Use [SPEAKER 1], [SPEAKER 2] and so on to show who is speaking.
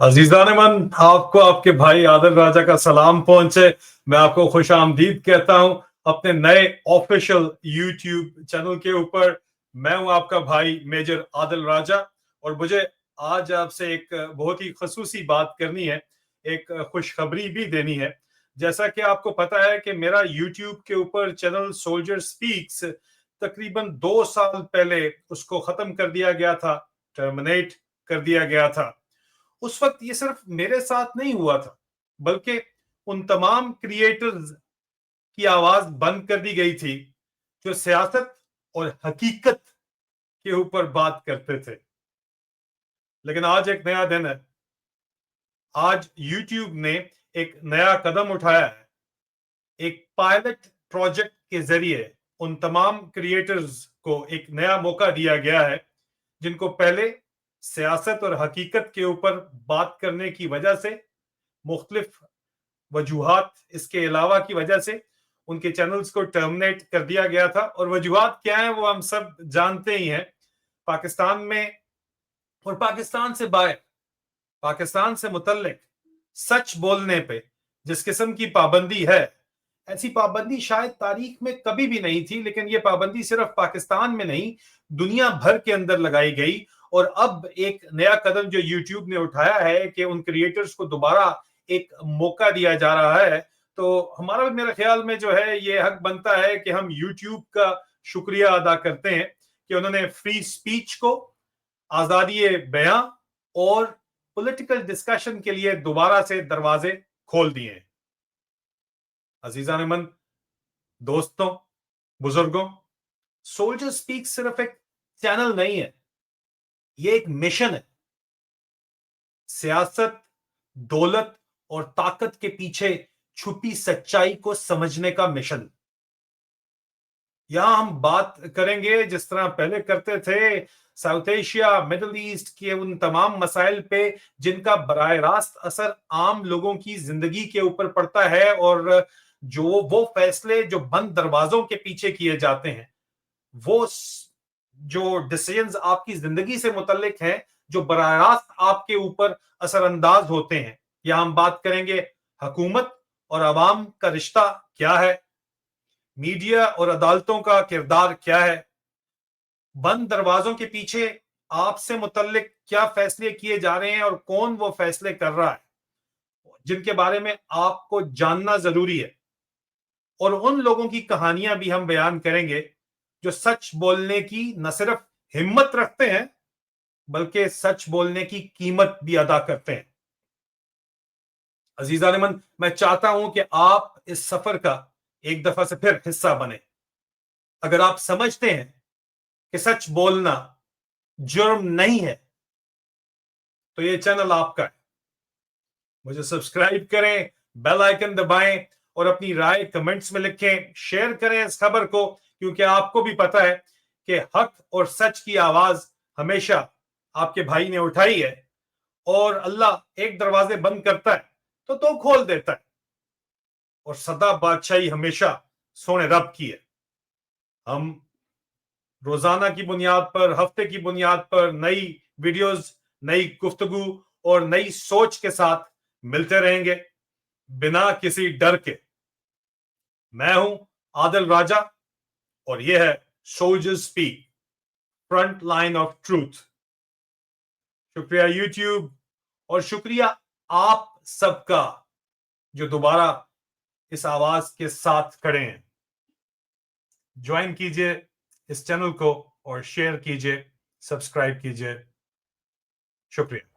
[SPEAKER 1] अजीजान मन, आपको आपके भाई आदिल राजा का सलाम पहुंचे। मैं आपको खुश आमदीद कहता हूं अपने नए ऑफिशियल यूट्यूब चैनल के ऊपर। मैं हूं आपका भाई मेजर आदिल राजा, और मुझे आज आपसे एक बहुत ही खसूसी बात करनी है, एक खुशखबरी भी देनी है। जैसा कि आपको पता है कि मेरा यूट्यूब के ऊपर चैनल सोल्जर स्पीक्स तकरीबन 2 साल पहले उसको खत्म कर दिया गया था, टर्मिनेट कर दिया गया था। उस वक्त ये सिर्फ मेरे साथ नहीं हुआ था, बल्कि उन तमाम क्रिएटर्स की आवाज बंद कर दी गई थी जो सियासत और हकीकत के ऊपर बात करते थे। लेकिन आज एक नया दिन है। आज YouTube ने एक नया कदम उठाया है। एक पायलट प्रोजेक्ट के जरिए उन तमाम क्रिएटर्स को एक नया मौका दिया गया है जिनको पहले सियासत और हकीकत के ऊपर बात करने की वजह से, मुख्तलिफ वजूहात इसके अलावा की वजह से उनके चैनल्स को टर्मिनेट कर दिया गया था। और वजूहात क्या है वो हम सब जानते ही हैं। पाकिस्तान में और पाकिस्तान से बाहर, पाकिस्तान से मुतल्लिक सच बोलने पे जिस किस्म की पाबंदी है, ऐसी पाबंदी शायद तारीख में कभी भी नहीं थी। लेकिन ये पाबंदी सिर्फ पाकिस्तान में नहीं, दुनिया भर के अंदर लगाई गई। और अब एक नया कदम जो YouTube ने उठाया है कि उन क्रिएटर्स को दोबारा एक मौका दिया जा रहा है, तो हमारा भी मेरे ख्याल में जो है ये हक बनता है कि हम YouTube का शुक्रिया अदा करते हैं कि उन्होंने फ्री स्पीच को, आजादी बयां और पॉलिटिकल डिस्कशन के लिए दोबारा से दरवाजे खोल दिए हैं। अजीजान मन, दोस्तों, बुजुर्गों, सोल्जर स्पीक सिर्फ एक चैनल नहीं है, ये एक मिशन है। सियासत, दौलत और ताकत के पीछे छुपी सच्चाई को समझने का मिशन। यहां हम बात करेंगे जिस तरह पहले करते थे, साउथ एशिया, मिडिल ईस्ट के उन तमाम मसाइल पे जिनका बराह रास्त असर आम लोगों की जिंदगी के ऊपर पड़ता है, और जो वो फैसले जो बंद दरवाजों के पीछे किए जाते हैं, वो जो डिसीजंस आपकी जिंदगी से मुतल्लिक हैं, जो बराह रास्त आपके ऊपर असरअंदाज होते हैं। यहां हम बात करेंगे हुकूमत और अवाम का रिश्ता क्या है, मीडिया और अदालतों का किरदार क्या है, बंद दरवाजों के पीछे आपसे मुतल्लिक क्या फैसले किए जा रहे हैं और कौन वो फैसले कर रहा है, जिनके बारे में आपको जानना जरूरी है। और उन लोगों की कहानियां भी हम बयान करेंगे जो सच बोलने की न सिर्फ हिम्मत रखते हैं, बल्कि सच बोलने की कीमत भी अदा करते हैं। अजीजान मन, मैं चाहता हूं कि आप इस सफर का एक दफा से फिर हिस्सा बने। अगर आप समझते हैं कि सच बोलना जुर्म नहीं है, तो ये चैनल आपका है। मुझे सब्सक्राइब करें, बेल आइकन दबाएं और अपनी राय कमेंट्स में लिखें, शेयर करें इस खबर को, क्योंकि आपको भी पता है कि हक और सच की आवाज हमेशा आपके भाई ने उठाई है। और अल्लाह एक दरवाजे बंद करता है तो दो खोल देता है, और सदा बादशाही हमेशा सोने रब की है। हम रोजाना की बुनियाद पर, हफ्ते की बुनियाद पर नई वीडियोस, नई गुफ्तगू और नई सोच के साथ मिलते रहेंगे, बिना किसी डर के। मैं हूं आदिल राजा, और यह है soldier speak, front line of truth. शुक्रिया यूट्यूब, और शुक्रिया आप सबका जो दोबारा इस आवाज के साथ खड़े हैं। ज्वाइन कीजिए इस चैनल को और शेयर कीजिए, सब्सक्राइब कीजिए। शुक्रिया।